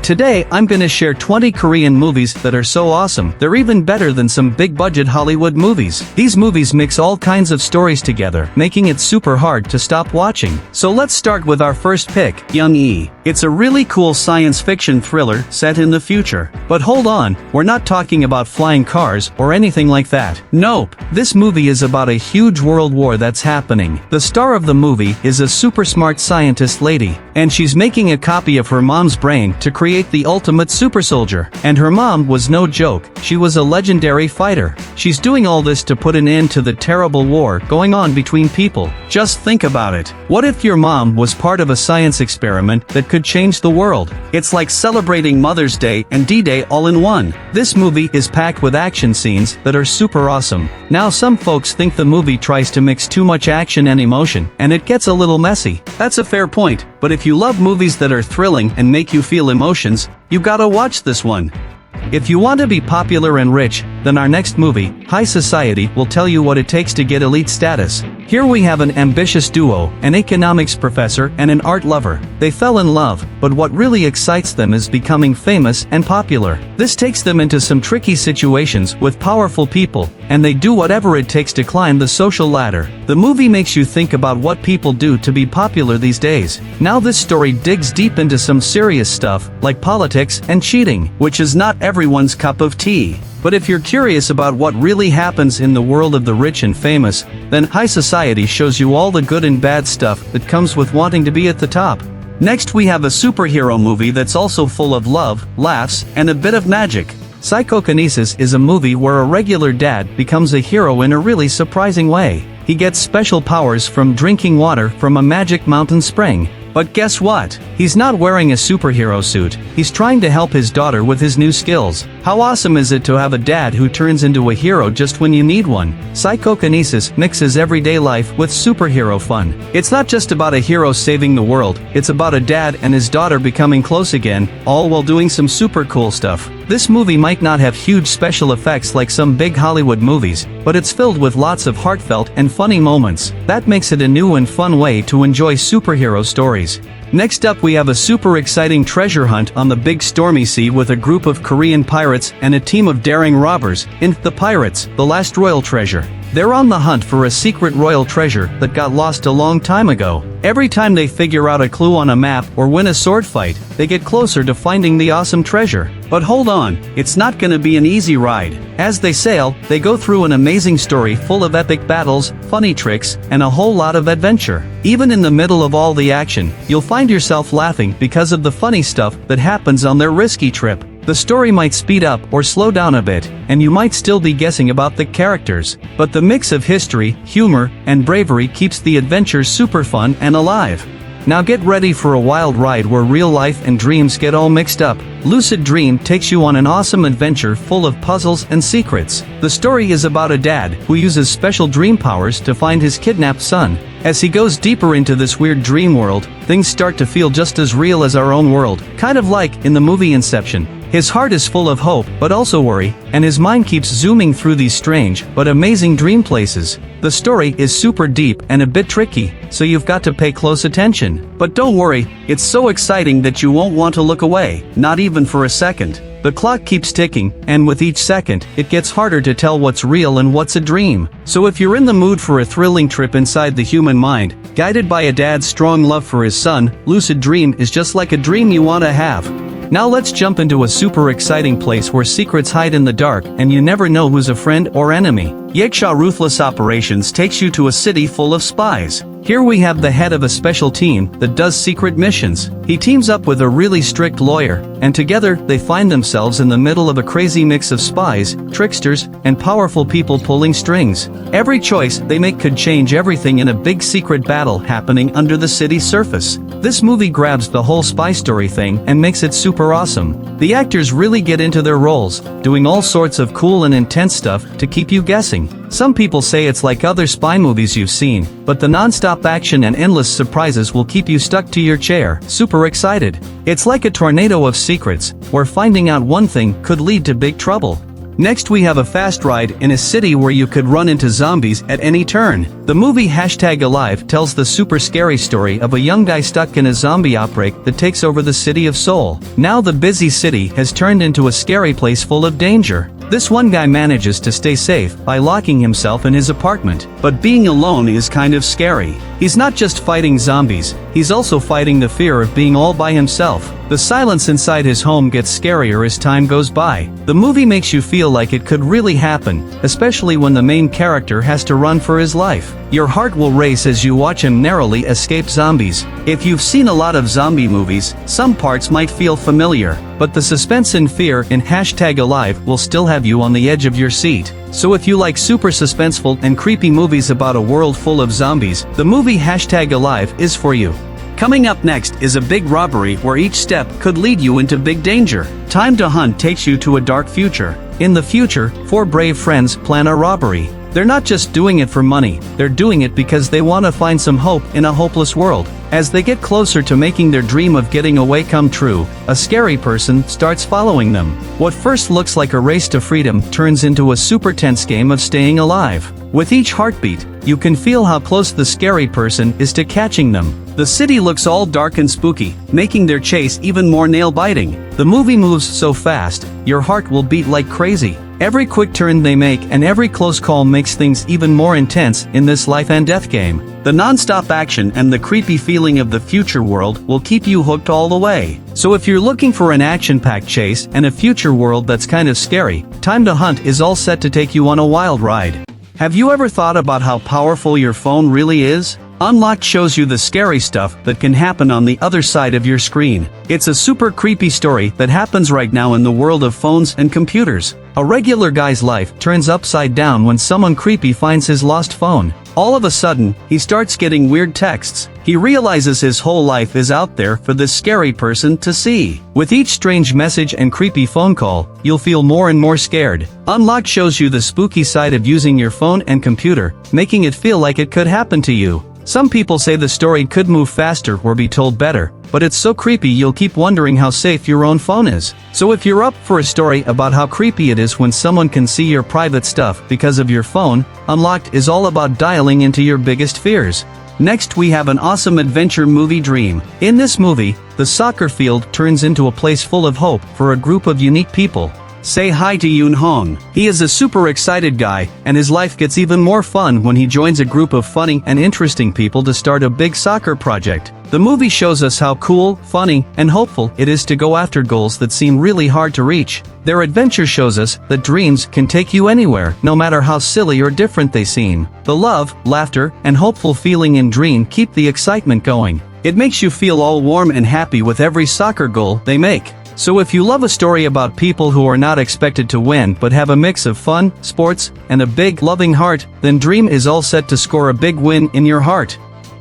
Today, I'm gonna share 20 Korean movies that are so awesome, they're even better than some big-budget Hollywood movies. These movies mix all kinds of stories together, making it super hard to stop watching. So let's start with our first pick, Young-E. It's a really cool science fiction thriller set in the future. But hold on, we're not talking about flying cars or anything like that. Nope, this movie is about a huge world war that's happening. The star of the movie is a super smart scientist lady, and she's making a copy of her mom's brain to create the ultimate super soldier. And her mom was no joke, she was a legendary fighter. She's doing all this to put an end to the terrible war going on between people. Just think about it. What if your mom was part of a science experiment that could change the world? It's like celebrating Mother's Day and D-Day all in one. This movie is packed with action scenes that are super awesome. Now some folks think the movie tries to mix too much action and emotion, and it gets a little messy. That's a fair point, but if you love movies that are thrilling and make you feel emotions, you gotta watch this one. If you want to be popular and rich, then our next movie, High Society, will tell you what it takes to get elite status. Here we have an ambitious duo, an economics professor and an art lover. They fell in love, but what really excites them is becoming famous and popular. This takes them into some tricky situations with powerful people, and they do whatever it takes to climb the social ladder. The movie makes you think about what people do to be popular these days. Now this story digs deep into some serious stuff, like politics and cheating, which is not everyone's cup of tea. But if you're curious about what really happens in the world of the rich and famous, then High Society shows you all the good and bad stuff that comes with wanting to be at the top. Next we have a superhero movie that's also full of love, laughs, and a bit of magic. Psychokinesis is a movie where a regular dad becomes a hero in a really surprising way. He gets special powers from drinking water from a magic mountain spring. But guess what? He's not wearing a superhero suit, he's trying to help his daughter with his new skills. How awesome is it to have a dad who turns into a hero just when you need one? Psychokinesis mixes everyday life with superhero fun. It's not just about a hero saving the world, it's about a dad and his daughter becoming close again, all while doing some super cool stuff. This movie might not have huge special effects like some big Hollywood movies, but it's filled with lots of heartfelt and funny moments. That makes it a new and fun way to enjoy superhero stories. Next up we have a super exciting treasure hunt on the big stormy sea with a group of Korean pirates and a team of daring robbers in The Pirates, The Last Royal Treasure. They're on the hunt for a secret royal treasure that got lost a long time ago. Every time they figure out a clue on a map or win a sword fight, they get closer to finding the awesome treasure. But hold on, it's not gonna be an easy ride. As they sail, they go through an amazing story full of epic battles, funny tricks, and a whole lot of adventure. Even in the middle of all the action, you'll find yourself laughing because of the funny stuff that happens on their risky trip. The story might speed up or slow down a bit, and you might still be guessing about the characters, but the mix of history, humor, and bravery keeps the adventures super fun and alive. Now get ready for a wild ride where real life and dreams get all mixed up. Lucid Dream takes you on an awesome adventure full of puzzles and secrets. The story is about a dad who uses special dream powers to find his kidnapped son. As he goes deeper into this weird dream world, things start to feel just as real as our own world, kind of like in the movie Inception. His heart is full of hope, but also worry, and his mind keeps zooming through these strange, but amazing dream places. The story is super deep and a bit tricky, so you've got to pay close attention. But don't worry, it's so exciting that you won't want to look away, not even for a second. The clock keeps ticking, and with each second, it gets harder to tell what's real and what's a dream. So if you're in the mood for a thrilling trip inside the human mind, guided by a dad's strong love for his son, Lucid Dream is just like a dream you want to have. Now let's jump into a super exciting place where secrets hide in the dark and you never know who's a friend or enemy. Yaksha Ruthless Operations takes you to a city full of spies. Here we have the head of a special team that does secret missions. He teams up with a really strict lawyer, and together they find themselves in the middle of a crazy mix of spies, tricksters, and powerful people pulling strings. Every choice they make could change everything in a big secret battle happening under the city's surface. This movie grabs the whole spy story thing and makes it super awesome. The actors really get into their roles, doing all sorts of cool and intense stuff to keep you guessing. Some people say it's like other spy movies you've seen, but the non-stop action and endless surprises will keep you stuck to your chair, super excited. It's like a tornado of secrets, where finding out one thing could lead to big trouble. Next we have a fast ride in a city where you could run into zombies at any turn. The movie #Alive tells the super scary story of a young guy stuck in a zombie outbreak that takes over the city of Seoul. Now the busy city has turned into a scary place full of danger. This one guy manages to stay safe by locking himself in his apartment, but being alone is kind of scary. He's not just fighting zombies, he's also fighting the fear of being all by himself. The silence inside his home gets scarier as time goes by. The movie makes you feel like it could really happen, especially when the main character has to run for his life. Your heart will race as you watch him narrowly escape zombies. If you've seen a lot of zombie movies, some parts might feel familiar, but the suspense and fear in #Alive will still have you on the edge of your seat. So if you like super suspenseful and creepy movies about a world full of zombies, the movie #Alive is for you. Coming up next is a big robbery where each step could lead you into big danger. Time to Hunt takes you to a dark future. In the future, 4 brave friends plan a robbery. They're not just doing it for money, they're doing it because they want to find some hope in a hopeless world. As they get closer to making their dream of getting away come true, a scary person starts following them. What first looks like a race to freedom turns into a super tense game of staying alive. With each heartbeat, you can feel how close the scary person is to catching them. The city looks all dark and spooky, making their chase even more nail-biting. The movie moves so fast, your heart will beat like crazy. Every quick turn they make and every close call makes things even more intense in this life and death game. The non-stop action and the creepy feeling of the future world will keep you hooked all the way. So if you're looking for an action-packed chase and a future world that's kind of scary, Time to Hunt is all set to take you on a wild ride. Have you ever thought about how powerful your phone really is? Unlocked shows you the scary stuff that can happen on the other side of your screen. It's a super creepy story that happens right now in the world of phones and computers. A regular guy's life turns upside down when someone creepy finds his lost phone. All of a sudden, he starts getting weird texts. He realizes his whole life is out there for this scary person to see. With each strange message and creepy phone call, you'll feel more and more scared. Unlocked shows you the spooky side of using your phone and computer, making it feel like it could happen to you. Some people say the story could move faster or be told better, but it's so creepy you'll keep wondering how safe your own phone is. So if you're up for a story about how creepy it is when someone can see your private stuff because of your phone, Unlocked is all about dialing into your biggest fears. Next we have an awesome adventure movie Dream. In this movie, the soccer field turns into a place full of hope for a group of unique people. Say hi to Yoon Hong. He is a super excited guy, and his life gets even more fun when he joins a group of funny and interesting people to start a big soccer project. The movie shows us how cool, funny, and hopeful it is to go after goals that seem really hard to reach. Their adventure shows us that dreams can take you anywhere, no matter how silly or different they seem. The love, laughter, and hopeful feeling in Dream keep the excitement going. It makes you feel all warm and happy with every soccer goal they make. So if you love a story about people who are not expected to win but have a mix of fun, sports, and a big, loving heart, then Dream is all set to score a big win in your heart.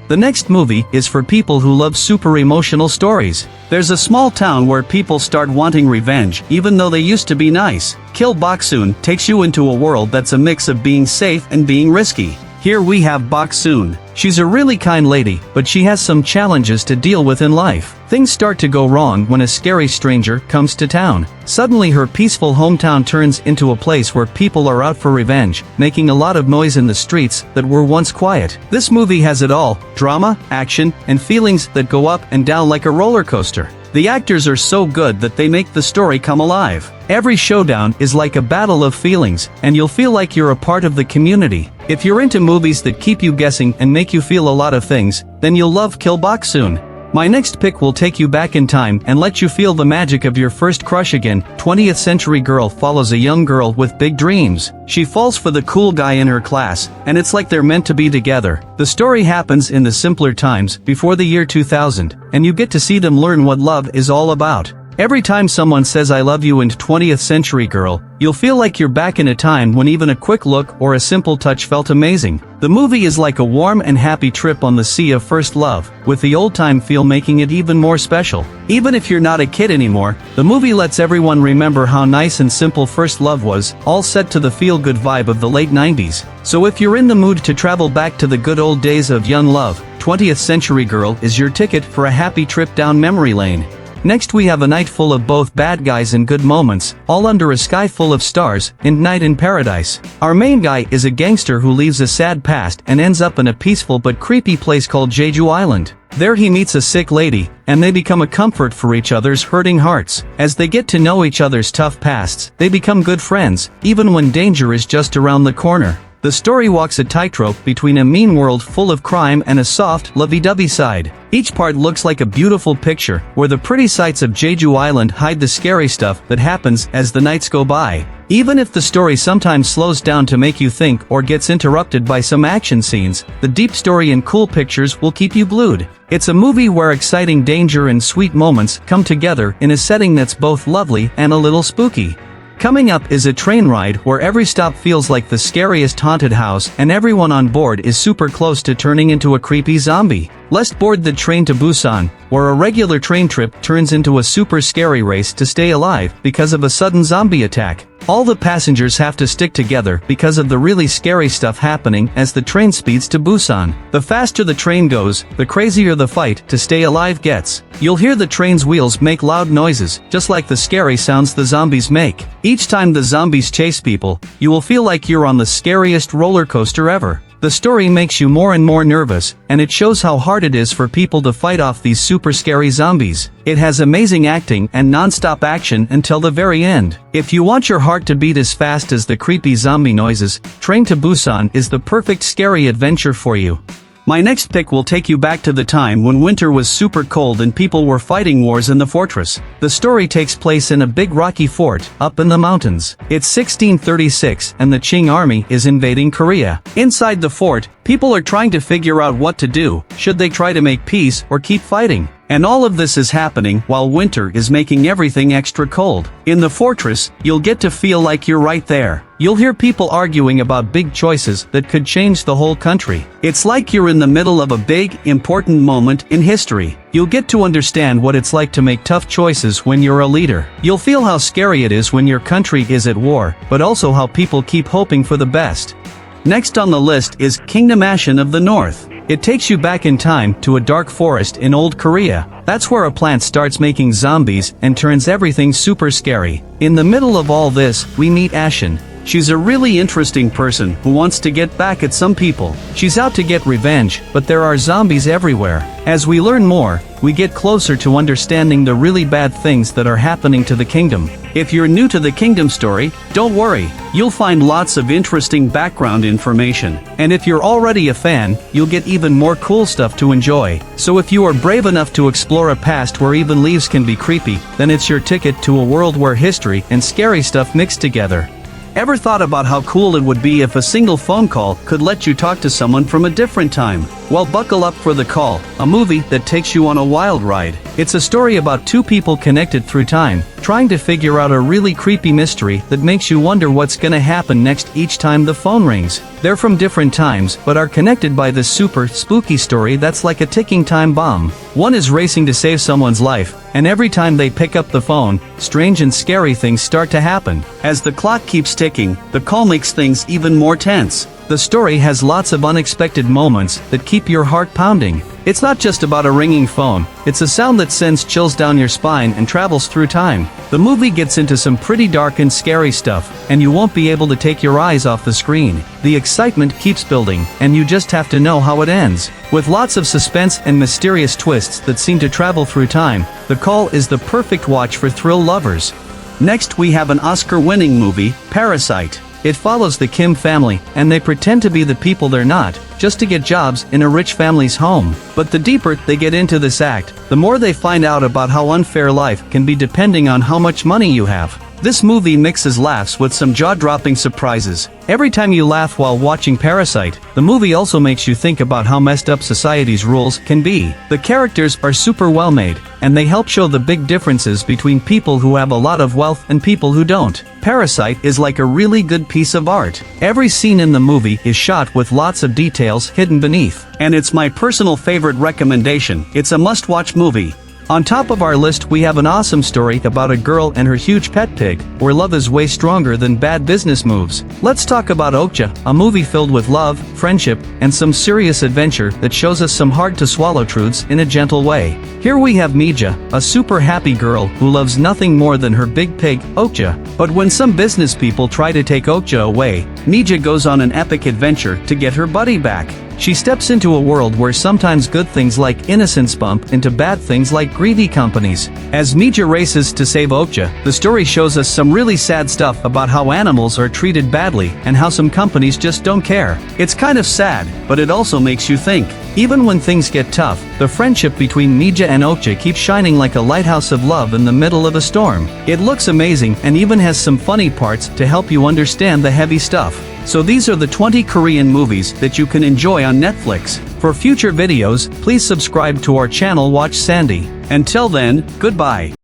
The next movie is for people who love super emotional stories. There's a small town where people start wanting revenge even though they used to be nice. Kill Boksoon takes you into a world that's a mix of being safe and being risky. Here we have Boksoon. She's a really kind lady, but she has some challenges to deal with in life. Things start to go wrong when a scary stranger comes to town. Suddenly her peaceful hometown turns into a place where people are out for revenge, making a lot of noise in the streets that were once quiet. This movie has it all: drama, action, and feelings that go up and down like a roller coaster. The actors are so good that they make the story come alive. Every showdown is like a battle of feelings, and you'll feel like you're a part of the community. If you're into movies that keep you guessing and make you feel a lot of things, then you'll love Kill Boksoon. My next pick will take you back in time and let you feel the magic of your first crush again. 20th Century Girl follows a young girl with big dreams. She falls for the cool guy in her class, and it's like they're meant to be together. The story happens in the simpler times, before the year 2000, and you get to see them learn what love is all about. Every time someone says I love you in 20th Century Girl, you'll feel like you're back in a time when even a quick look or a simple touch felt amazing. The movie is like a warm and happy trip on the sea of first love, with the old-time feel making it even more special. Even if you're not a kid anymore, the movie lets everyone remember how nice and simple first love was, all set to the feel-good vibe of the late 90s. So if you're in the mood to travel back to the good old days of young love, 20th Century Girl is your ticket for a happy trip down memory lane. Next we have a night full of both bad guys and good moments, all under a sky full of stars, and Night in Paradise. Our main guy is a gangster who leaves a sad past and ends up in a peaceful but creepy place called Jeju Island. There he meets a sick lady, and they become a comfort for each other's hurting hearts. As they get to know each other's tough pasts, they become good friends, even when danger is just around the corner. The story walks a tightrope between a mean world full of crime and a soft, lovey-dovey side. Each part looks like a beautiful picture, where the pretty sights of Jeju Island hide the scary stuff that happens as the nights go by. Even if the story sometimes slows down to make you think or gets interrupted by some action scenes, the deep story and cool pictures will keep you glued. It's a movie where exciting danger and sweet moments come together in a setting that's both lovely and a little spooky. Coming up is a train ride where every stop feels like the scariest haunted house and everyone on board is super close to turning into a creepy zombie. Let's board the train to Busan, where a regular train trip turns into a super scary race to stay alive because of a sudden zombie attack. All the passengers have to stick together because of the really scary stuff happening as the train speeds to Busan. The faster the train goes, the crazier the fight to stay alive gets. You'll hear the train's wheels make loud noises, just like the scary sounds the zombies make. Each time the zombies chase people, you will feel like you're on the scariest roller coaster ever. The story makes you more and more nervous, and it shows how hard it is for people to fight off these super scary zombies. It has amazing acting and non-stop action until the very end. If you want your heart to beat as fast as the creepy zombie noises, Train to Busan is the perfect scary adventure for you. My next pick will take you back to the time when winter was super cold and people were fighting wars in the fortress. The story takes place in a big rocky fort, up in the mountains. It's 1636 and the Qing army is invading Korea. Inside the fort, people are trying to figure out what to do. Should they try to make peace or keep fighting? And all of this is happening while winter is making everything extra cold. In the fortress, you'll get to feel like you're right there. You'll hear people arguing about big choices that could change the whole country. It's like you're in the middle of a big, important moment in history. You'll get to understand what it's like to make tough choices when you're a leader. You'll feel how scary it is when your country is at war, but also how people keep hoping for the best. Next on the list is Kingdom Ashin of the North. It takes you back in time to a dark forest in old Korea. That's where a plant starts making zombies and turns everything super scary. In the middle of all this, we meet Ashin. She's a really interesting person who wants to get back at some people. She's out to get revenge, but there are zombies everywhere. As we learn more, we get closer to understanding the really bad things that are happening to the kingdom. If you're new to the kingdom story, don't worry, you'll find lots of interesting background information. And if you're already a fan, you'll get even more cool stuff to enjoy. So if you are brave enough to explore a past where even leaves can be creepy, then it's your ticket to a world where history and scary stuff mix together. Ever thought about how cool it would be if a single phone call could let you talk to someone from a different time? Well, buckle up for The Call, a movie that takes you on a wild ride. It's a story about two people connected through time, trying to figure out a really creepy mystery that makes you wonder what's gonna happen next each time the phone rings. They're from different times, but are connected by this super spooky story that's like a ticking time bomb. One is racing to save someone's life, and every time they pick up the phone, strange and scary things start to happen. As the clock keeps ticking, the call makes things even more tense. The story has lots of unexpected moments that keep your heart pounding. It's not just about a ringing phone, it's a sound that sends chills down your spine and travels through time. The movie gets into some pretty dark and scary stuff, and you won't be able to take your eyes off the screen. The excitement keeps building, and you just have to know how it ends. With lots of suspense and mysterious twists that seem to travel through time, The Call is the perfect watch for thrill lovers. Next we have an Oscar-winning movie, Parasite. It follows the Kim family, and they pretend to be the people they're not, just to get jobs in a rich family's home. But the deeper they get into this act, the more they find out about how unfair life can be depending on how much money you have. This movie mixes laughs with some jaw-dropping surprises. Every time you laugh while watching Parasite, the movie also makes you think about how messed up society's rules can be. The characters are super well made, and they help show the big differences between people who have a lot of wealth and people who don't. Parasite is like a really good piece of art. Every scene in the movie is shot with lots of details hidden beneath. And it's my personal favorite recommendation. It's a must-watch movie. On top of our list we have an awesome story about a girl and her huge pet pig, where love is way stronger than bad business moves. Let's talk about Okja, a movie filled with love, friendship, and some serious adventure that shows us some hard-to-swallow truths in a gentle way. Here we have Mija, a super happy girl who loves nothing more than her big pig, Okja. But when some business people try to take Okja away, Mija goes on an epic adventure to get her buddy back. She steps into a world where sometimes good things like innocence bump into bad things like greedy companies. As Mija races to save Okja, the story shows us some really sad stuff about how animals are treated badly and how some companies just don't care. It's kind of sad, but it also makes you think. Even when things get tough, the friendship between Mija and Okja keeps shining like a lighthouse of love in the middle of a storm. It looks amazing and even has some funny parts to help you understand the heavy stuff. So these are the 20 Korean movies that you can enjoy on Netflix. For future videos, please subscribe to our channel. Watch Sandy. Until then, goodbye.